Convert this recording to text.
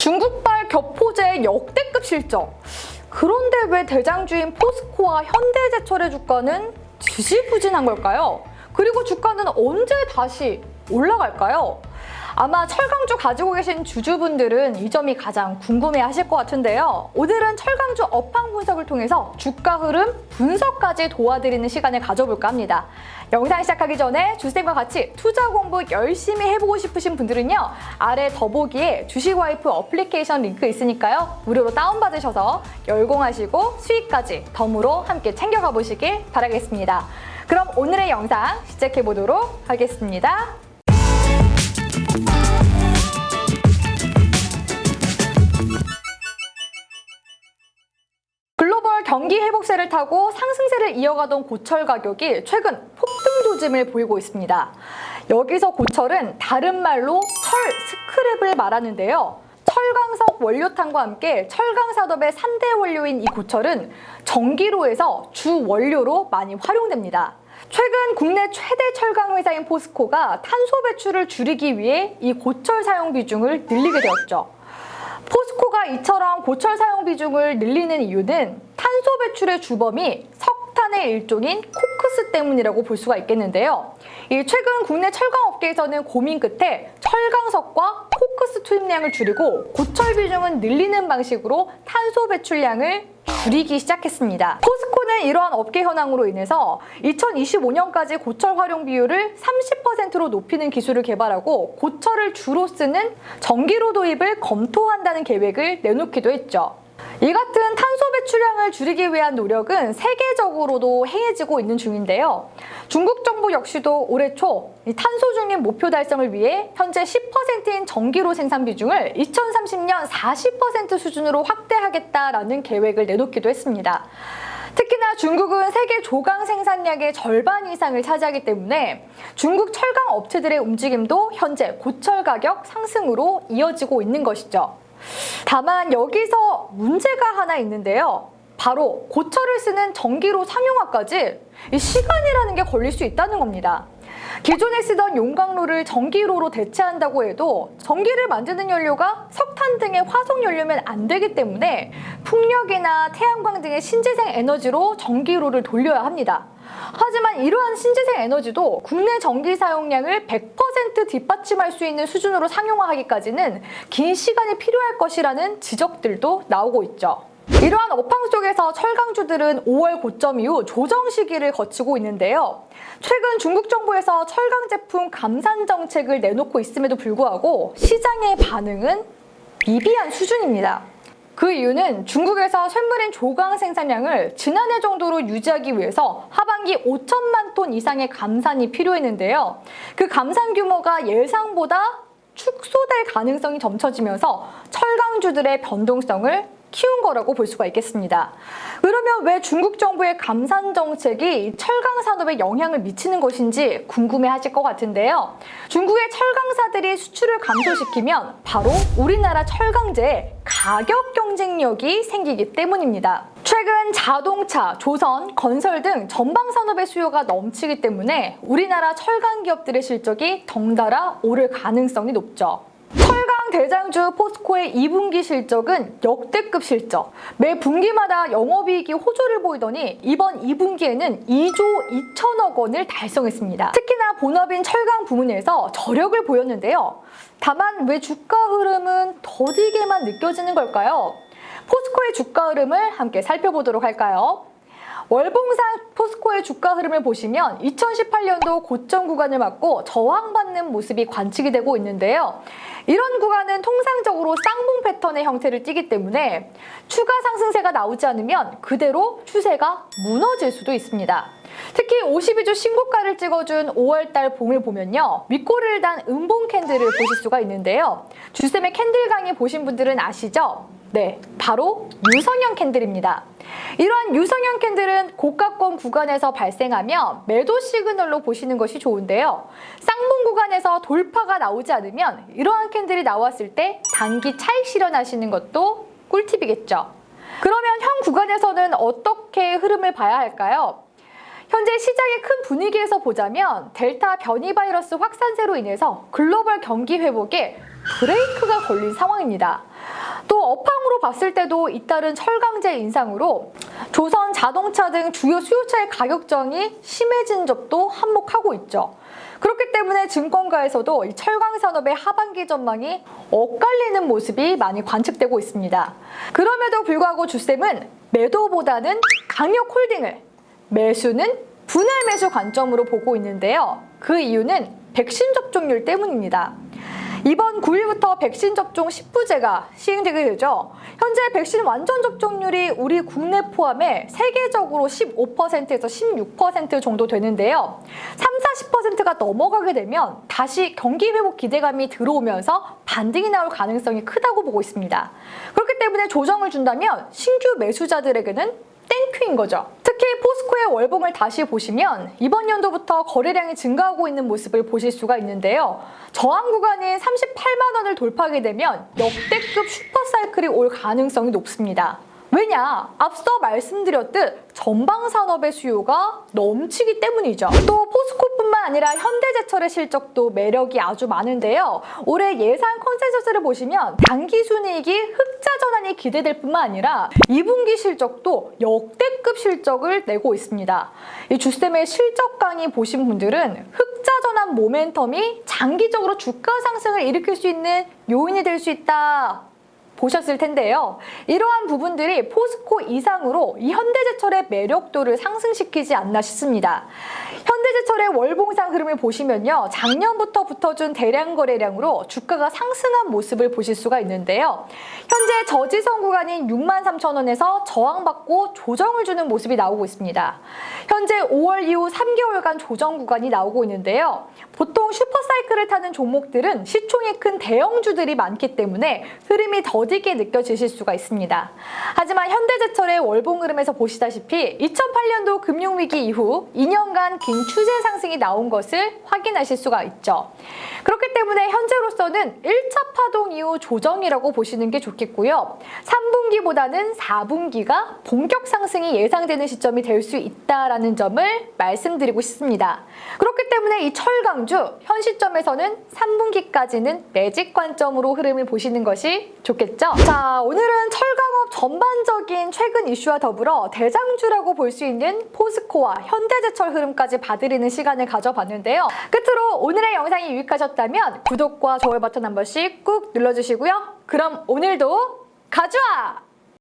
중국발 격포제의 역대급 실적. 그런데 왜 대장주인 포스코와 현대제철의 주가는 지지부진한 걸까요? 그리고 주가는 언제 다시 올라갈까요? 아마 철강주 가지고 계신 주주분들은 이 점이 가장 궁금해하실 것 같은데요. 오늘은 철강주 업황 분석을 통해서 주가 흐름 분석까지 도와드리는 시간을 가져볼까 합니다. 영상 시작하기 전에 주쌤과 같이 투자 공부 열심히 해보고 싶으신 분들은요, 아래 더보기에 주식와이프 어플리케이션 링크 있으니까요, 무료로 다운받으셔서 열공하시고 수익까지 덤으로 함께 챙겨가 보시길 바라겠습니다. 그럼 오늘의 영상 시작해보도록 하겠습니다. 글로벌 경기 회복세를 타고 상승세를 이어가던 고철 가격이 최근 폭등 조짐을 보이고 있습니다. 여기서 고철은 다른 말로 철 스크랩을 말하는데요. 철강석 원료탄과 함께 철강산업의 3대 원료인 이 고철은 전기로에서 주 원료로 많이 활용됩니다. 최근 국내 최대 철강 회사인 포스코가 탄소 배출을 줄이기 위해 이 고철 사용 비중을 늘리게 되었죠. 포스코가 이처럼 고철 사용 비중을 늘리는 이유는 탄소 배출의 주범이 석탄의 일종인 코크스 때문이라고 볼 수가 있겠는데요. 최근 국내 철강업계에서는 고민 끝에 철강석과 코크스 투입량을 줄이고 고철 비중은 늘리는 방식으로 탄소 배출량을 줄이기 시작했습니다. 포스코는 이러한 업계 현황으로 인해서 2025년까지 고철 활용 비율을 30%로 높이는 기술을 개발하고 고철을 주로 쓰는 전기로 도입을 검토한다는 계획을 내놓기도 했죠. 이 같은 탄소 배출량을 줄이기 위한 노력은 세계적으로도 행해지고 있는 중인데요. 중국 정부 역시도 올해 초 탄소 중립 목표 달성을 위해 현재 10%인 전기로 생산 비중을 2030년 40% 수준으로 확대하겠다라는 계획을 내놓기도 했습니다. 특히나 중국은 세계 조강 생산량의 절반 이상을 차지하기 때문에 중국 철강 업체들의 움직임도 현재 고철 가격 상승으로 이어지고 있는 것이죠. 다만 여기서 문제가 하나 있는데요. 바로 고철을 쓰는 전기로 상용화까지 시간이라는 게 걸릴 수 있다는 겁니다. 기존에 쓰던 용광로를 전기로로 대체한다고 해도 전기를 만드는 연료가 석탄 등의 화석 연료면 안 되기 때문에 풍력이나 태양광 등의 신재생 에너지로 전기로를 돌려야 합니다. 하지만 이러한 신재생 에너지도 국내 전기 사용량을 100% 뒷받침할 수 있는 수준으로 상용화하기까지는 긴 시간이 필요할 것이라는 지적들도 나오고 있죠. 이러한 업황 속에서 철강주들은 5월 고점 이후 조정 시기를 거치고 있는데요. 최근 중국 정부에서 철강 제품 감산 정책을 내놓고 있음에도 불구하고 시장의 반응은 미비한 수준입니다. 그 이유는 중국에서 쇳물인 조강 생산량을 지난해 정도로 유지하기 위해서 하반기 5천만 톤 이상의 감산이 필요했는데요. 그 감산 규모가 예상보다 축소될 가능성이 점쳐지면서 철강주들의 변동성을 키운 거라고 볼 수가 있겠습니다. 그러면 왜 중국 정부의 감산 정책이 철강 산업에 영향을 미치는 것인지 궁금해하실 것 같은데요. 중국의 철강사들이 수출을 감소시키면 바로 우리나라 철강제의 가격 경쟁력이 생기기 때문입니다. 최근 자동차, 조선, 건설 등 전방 산업의 수요가 넘치기 때문에 우리나라 철강 기업들의 실적이 덩달아 오를 가능성이 높죠. 철강 대장주 포스코의 2분기 실적은 역대급 실적. 매 분기마다 영업이익이 호조를 보이더니 이번 2분기에는 2조 2천억 원을 달성했습니다. 특히나 본업인 철강 부문에서 저력을 보였는데요. 다만 왜 주가 흐름은 더디게만 느껴지는 걸까요? 포스코의 주가 흐름을 함께 살펴보도록 할까요? 월봉상 포스코의 주가 흐름을 보시면 2018년도 고점 구간을 맞고 저항받는 모습이 관측이 되고 있는데요. 이런 구간은 통상적으로 쌍봉 패턴의 형태를 띠기 때문에 추가 상승세가 나오지 않으면 그대로 추세가 무너질 수도 있습니다. 특히 52주 신고가를 찍어준 5월달 봄을 보면요. 윗꼬리를 단 음봉 캔들을 보실 수가 있는데요. 주쌤의 캔들 강의 보신 분들은 아시죠? 네, 바로 유성형 캔들입니다. 이러한 유성형 캔들은 고가권 구간에서 발생하면 매도 시그널로 보시는 것이 좋은데요. 쌍봉 구간에서 돌파가 나오지 않으면 이러한 캔들이 나왔을 때 단기 차익 실현하시는 것도 꿀팁이겠죠. 그러면 현 구간에서는 어떻게 흐름을 봐야 할까요? 현재 시장의 큰 분위기에서 보자면 델타 변이 바이러스 확산세로 인해서 글로벌 경기 회복에 브레이크가 걸린 상황입니다. 또 업황으로 봤을 때도 잇따른 철강제 인상으로 조선 자동차 등 주요 수요차의 가격정이 심해진 점도 한몫하고 있죠. 그렇기 때문에 증권가에서도 이 철강 산업의 하반기 전망이 엇갈리는 모습이 많이 관측되고 있습니다. 그럼에도 불구하고 주쌤은 매도보다는 강력 홀딩을, 매수는 분할 매수 관점으로 보고 있는데요. 그 이유는 백신 접종률 때문입니다. 이번 9일부터 백신 접종 10부제가 시행되게 되죠. 현재 백신 완전 접종률이 우리 국내 포함해 세계적으로 15%에서 16% 정도 되는데요. 30-40%가 넘어가게 되면 다시 경기 회복 기대감이 들어오면서 반등이 나올 가능성이 크다고 보고 있습니다. 그렇기 때문에 조정을 준다면 신규 매수자들에게는 땡큐인 거죠. 특히 포스코의 월봉을 다시 보시면 이번 연도부터 거래량이 증가하고 있는 모습을 보실 수가 있는데요. 저항 구간인 38만 원을 돌파하게 되면 역대급 슈퍼사이클이 올 가능성이 높습니다. 왜냐? 앞서 말씀드렸듯 전방 산업의 수요가 넘치기 때문이죠. 또 포스코뿐만 아니라 현대제철의 실적도 매력이 아주 많은데요. 올해 예상 컨센서스를 보시면 당기순이익이 흑자 전환이 기대될 뿐만 아니라 2분기 실적도 역대급 실적을 내고 있습니다. 이 주쌤의 실적 강의 보신 분들은 흑자 전환 모멘텀이 장기적으로 주가 상승을 일으킬 수 있는 요인이 될 수 있다 보셨을 텐데요. 이러한 부분들이 포스코 이상으로 이 현대제철의 매력도를 상승시키지 않나 싶습니다. 현대제철의 월봉상 흐름을 보시면요. 작년부터 붙어준 대량 거래량으로 주가가 상승한 모습을 보실 수가 있는데요. 현재 저지선 구간인 63,000원에서 저항받고 조정을 주는 모습이 나오고 있습니다. 현재 5월 이후 3개월간 조정 구간이 나오고 있는데요. 보통 슈퍼사이클을 타는 종목들은 시총이 큰 대형주들이 많기 때문에 흐름이 더디게 느껴지실 수가 있습니다. 하지만 현대제철의 월봉 흐름에서 보시다시피 2008년도 금융위기 이후 2년간 긴 추세 상승이 나온 것을 확인하실 수가 있죠. 그렇기 때문에 현재로서는 1차 파동 이후 조정이라고 보시는 게 좋겠고요. 3분기보다는 4분기가 본격 상승이 예상되는 시점이 될 수 있다는 점을 말씀드리고 싶습니다. 그렇기 때문에 이 철강주 현 시점에서는 3분기까지는 매직 관점으로 흐름을 보시는 것이 좋겠죠. 자, 오늘은 철강업 전반적인 최근 이슈와 더불어 대장주라고 볼 수 있는 포스코와 현대제철 흐름까지 봐드리는 시간을 가져봤는데요. 끝으로 오늘의 영상이 유익하셨다면 구독과 좋아요 버튼 한 번씩 꾹 눌러주시고요. 그럼 오늘도 가져와!